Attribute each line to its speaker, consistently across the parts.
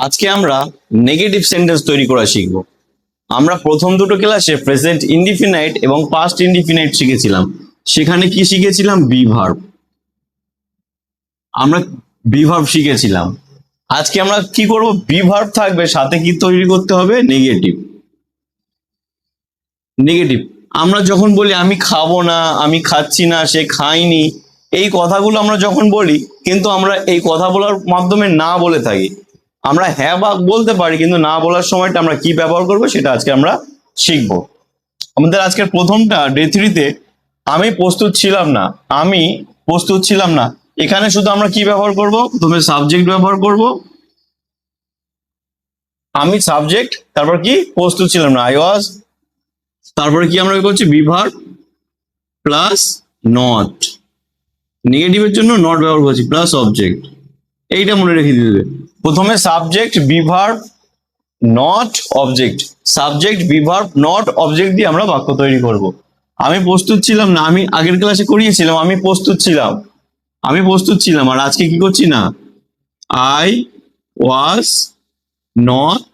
Speaker 1: আজকে আমরা negative sentence তৈরি করা শিখব। আমরা প্রথম দুটো ক্লাসে প্রেজেন্ট ইনডিফিনাইট এবং পাস্ট ইনডিফিনাইট শিখেছিলাম। সেখানে কি শিখেছিলাম? Be verb. আমরা বি ভার্ব শিখেছিলাম। আজকে আমরা কি করব? বি ভার্ব থাকবে, সাথে কি তৈরি করতে হবে? নেগেটিভ। নেগেটিভ আমরা যখন বলি আমি খাবো না, আমি খাচ্ছি না, সে খায়নি, এই কথাগুলো আমরা যখন বলি, কিন্তু আমরা এই কথা বলার মাধ্যমে না বলে থাকি। আমরা হ্যাঁ বা বলতে পারি, কিন্তু না বলার সময়টা আমরা কি ব্যবহার করব সেটা আজকে আমরা শিখব। আমাদের আজকের প্রথমটা ডে 3-তে আমি প্রস্তুত ছিলাম না। আমি প্রস্তুত ছিলাম না, এখানে শুধু আমরা কি ব্যবহার করব? প্রথমে সাবজেক্ট ব্যবহার করব। আমি সাবজেক্ট, তারপর কি? প্রস্তুত ছিলাম না, আই ওয়াজ। তারপরে কি আমরা করছি? B verb plus not. নেগেটিভের জন্য নট ব্যবহার করছি, প্লাস অবজেক্ট। এইটা মনে রেখে দিবে। প্রথমে subject, be verb, not, object. Subject, be verb, not, object দিয়ে আমরা বাক্য তৈরি করব। আমি প্রস্তুত ছিলাম না, আমি আগের ক্লাসে করিয়েছিলাম আমি প্রস্তুত ছিলাম। আমি প্রস্তুত ছিলাম, আর আজকে কি করছি না? I was not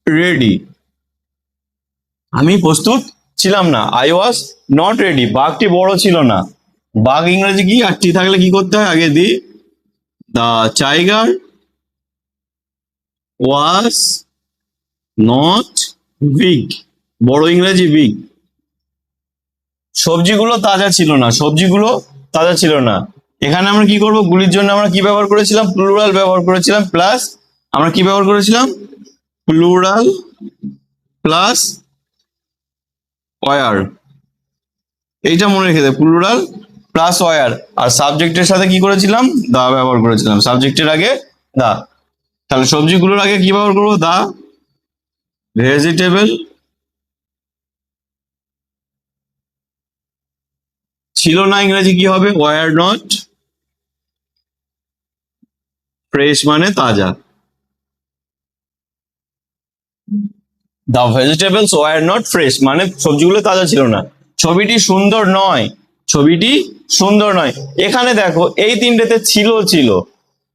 Speaker 1: ready. আমি প্রস্তুত ছিলাম না, আই ওয়াজ নট রেডি। বাঘটি বড় ছিল না। বাঘ ইংরেজি কি? আর টি থাকলে কি করতে হয়? আগে দি। The tiger was not big. বড় ইংরেজি বিগ। সবজিগুলো তাজা ছিল না। সবজিগুলো তাজা ছিল না। এখানে আমরা কি করব? গুলির জন্য আমরা কি ব্যবহার করেছিলাম? প্লুরাল ব্যবহার করেছিলাম, প্লাস আমরা কি ব্যবহার করেছিলাম? Plural plus were. এইটা মনে রেখে দেয়, প্লুরাল প্লাস ওয়ার। আর সাবজেক্টের সাথে কি করেছিলাম? দা ব্যবহার করেছিলাম। সাবজেক্টের আগে দা। তাহলে সবজিগুলোর আগে কি ব্যবহার করবো? দা ভেজিটেবল ছিল না, ইংরেজি কি হবে? ওয়ার নট ফ্রেশ, মানে তাজা। দা ভেজিটেবলস ওয়ার নট ফ্রেশ, মানে সবজিগুলো তাজা ছিল না। ছবিটি সুন্দর নয়। ছবিটি সুন্দর নয়। এখানে দেখো, এই তিনটেতে ছিল ছিল,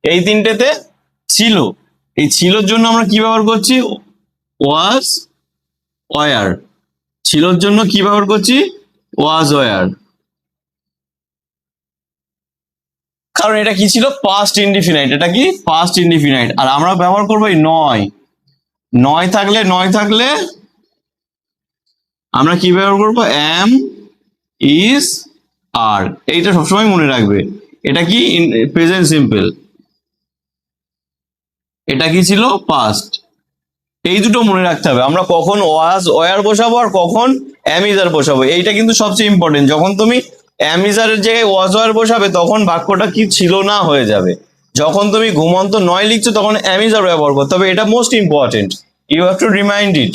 Speaker 1: এই তিনটেতে ছিল। এই ছিলর জন্য আমরা কি ব্যবহার করছি? Was were. ছিলর জন্য কি ব্যবহার করছি? Was were. কারণ এটা কি ছিল? Past indefinite. এটা কি? Past indefinite. আর আমরা ব্যবহার করবো এই নয়। নয় থাকলে আমরা কি ব্যবহার করবো? এম, ইজ, আর। এইটা সবসময় মনে রাখবে। এটা কি? Present simple. এটা কি ছিল? পাস্ট। এই দুটো মনে রাখতে হবে। আমরা কখন ওয়াজ ওয়ার বসাবো আর কখন এম ইজ আর বসাবো, এইটা কিন্তু সবচেয়ে ইম্পর্টেন্ট। যখন তুমি এম ইজ আর এর জায়গায় ওয়াজ ওয়ার বসাবে, তখন বাক্যটা কি ছিল না হয়ে যাবে। যখন তুমি ঘুমন্ত নয় লিখছো, তখন এম ইজ আর ব্যবহার করতে হবে। এটা most important, you have to remind it.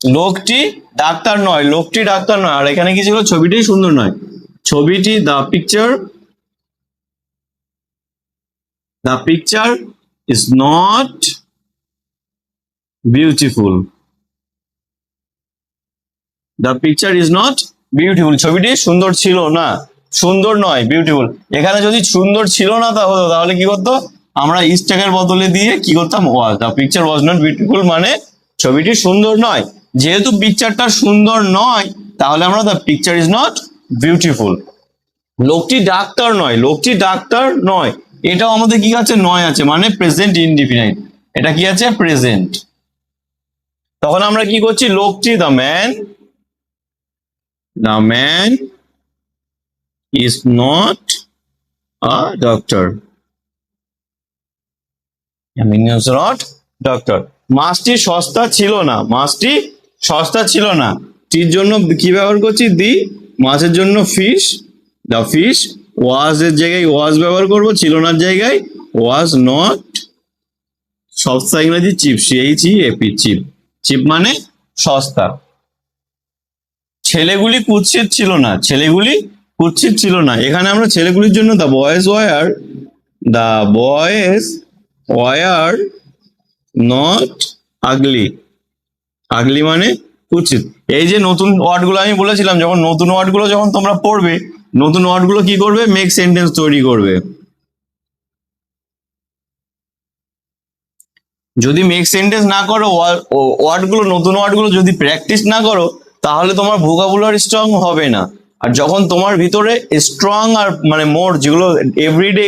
Speaker 1: লোকটি ডাক্তার নয়, লোকটি ডাক্তার নয়। আর এখানে কি ছিল? ছবিটি সুন্দর নয়। ছবিটি, the picture is not beautiful. The picture is not beautiful. ছবিটি সুন্দর ছিল না, সুন্দর নয়, বিউটিফুল। এখানে যদি সুন্দর ছিল না তা হতো, তাহলে কি করতো? আমরা ইস্টাকের বদলে দিয়ে কি করতাম? Was. The picture was not beautiful, মানে ছবিটি সুন্দর নয়। যেহেতু পিকচারটা সুন্দর নয়, তাহলে আমরা the picture is not beautiful. লোকটি ডাক্তার নয়, লোকটি ডাক্তার নয়, এটাও আমাদের কি আছে? নয় আছে, মানে প্রেজেন্ট ইনডিফিনাইট। এটা কি আছে? প্রেজেন্ট। তখন আমরা কি করছি? লোকটি, the man is not a doctor. I mean, is not doctor. মাছটি সস্তা ছিল না। মাছটি সস্তা ছিল না। টির জন্য কি ব্যবহার করছি? দি। মাছের জন্য ফিশ, দ্য ফিশ। ওয়াজ এর জায়গায় ওয়াজ ব্যবহার করব, ছিল নার জায়গায় ওয়াজ নট। সস্তা ইংরেজি চিপ, CHEAP, চিপ। চিপ মানে সস্তা। ছেলেগুলি কুৎসিত ছিল না। ছেলেগুলি কুৎসিত ছিল না। এখানে আমরা ছেলেগুলির জন্য দ্য বয়েজ ওয়ার নট আগলি। আগলি মানে কুৎসিত। এই যে নতুন ওয়ার্ড গুলো আমি বলেছিলাম, যখন নতুন ওয়ার্ড গুলো যখন তোমরা পড়বে, নতুন ওয়ার্ড গুলো কি করবে? মেক সেন্টেন্স তৈরি করবে। যদি মেক সেন্টেন্স না করো, ওয়ার্ডগুলো নতুন ওয়ার্ডগুলো যদি প্র্যাকটিস না করো, তাহলে তোমার ভোকাবুলারি স্ট্রং হবে না। আর যখন তোমার ভিতরে স্ট্রং আর মানে মোর যেগুলো এভরিডে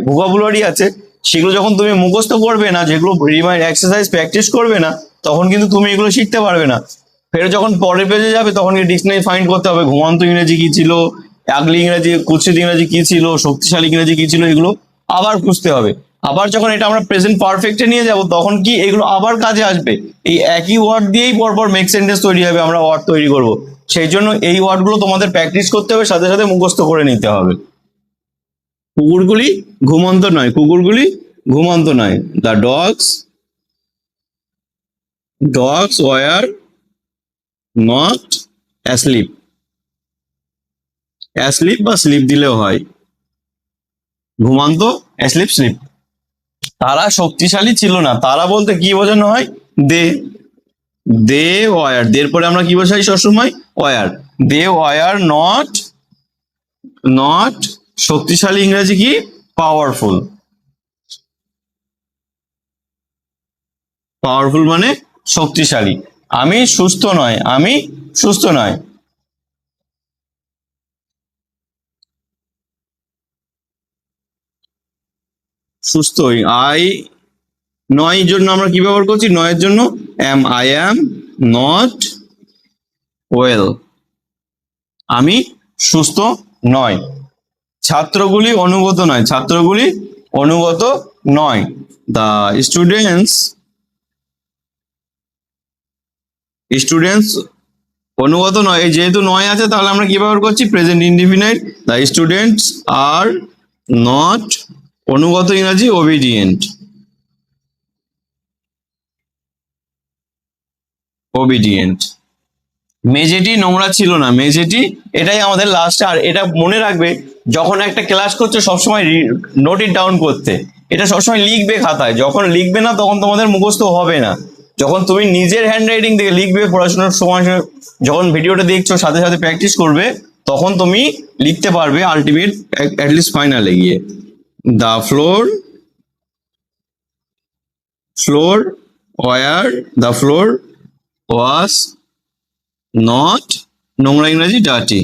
Speaker 1: ভোকাবুলারি আছে, সেগুলো যখন তুমি মুখস্থ করবে না, যেগুলো রিমাইন্ড এক্সারসাইজ প্র্যাকটিস করবে না, তখন কিন্তু তুমি এগুলো শিখতে পারবে না। ফের যখন পরের পেজে যাবে তখন ডিকশনারি ফাইন্ড করতে হবে, ঘুমন্ত ইংরেজি কি ছিল, আগলি ইংরেজি, কুৎসিত ইংরেজি কি ছিল, শক্তিশালী ইংরেজি কি ছিল, এগুলো আবার খুঁজতে হবে। আবার যখন এটা আমরা প্রেজেন্ট পারফেক্টে নিয়ে যাব, তখন কি এগুলো আবার কাজে আসবে। এই একই ওয়ার্ড দিয়েই পরপর মেক সেন্টেন্স তৈরি হবে, আমরা ওয়ার্ড তৈরি করব। সেই জন্য এই ওয়ার্ডগুলো তোমাদের প্র্যাকটিস করতে হবে, সাথে সাথে মুখস্থ করে নিতে হবে। কুকুরগুলি ঘুমন্ত নয়, কুকুরগুলি ঘুমন্ত নয়। The dogs were not asleep. Asleep বা স্লিপ দিলেও হয়, ঘুমান্ত, অ্যাসলিপ, স্লিপ। তারা শক্তিশালী ছিল না, তারা বলতে কি বোঝানো হয়, দে। দে ওয়ার, দের পরে আমরা কি বসাই সবসময়, ওয়ার। দে ওয়ার নট শক্তিশালী ইংরেজি কি, পাওয়ারফুল। পাওয়ারফুল মানে শক্তিশালী। আমি সুস্থ নয়, আমি সুস্থ নয়। সুস্থ, আই নয় জন্য আমরা কি ব্যবহার করছি, নয়ের জন্য আই অ্যাম নট ওয়েল, আমি সুস্থ নয়। ছাত্রগুলি অনুগত নয়, ছাত্রগুলি অনুগত নয়। দ্য স্টুডেন্টস অনুগত নয়, এই যেহেতু নয় আছে তাহলে আমরা কি ব্যবহার করছি, present indefinite. The students are not, অনুগত ইংরাজি ওবিডিয়েন্ট। ওবিডিয়েন্ট। মেঝেটি নোংরা ছিল না, মেঝেটি, এটাই আমাদের লাস্ট। আর এটা মনে রাখবে, যখন একটা ক্লাস করছো সবসময় নোট ইট ডাউন করতে, এটা সবসময় লিখবে খাতায়। যখন লিখবে না তখন তোমাদের মুখস্থ হবে না। যখন তুমি নিজের হ্যান্ড রাইটিং থেকে লিখবে পড়াশোনার সময়, যখন ভিডিওটা দেখছো সাথে সাথে প্র্যাকটিস করবে, তখন তুমি লিখতে পারবে আলটিমেট অ্যাটলিস্ট ফাইনালে গিয়ে। দ্য ফ্লোর ওয়াজ নট, নোংরা ইংরেজি ডার্টি।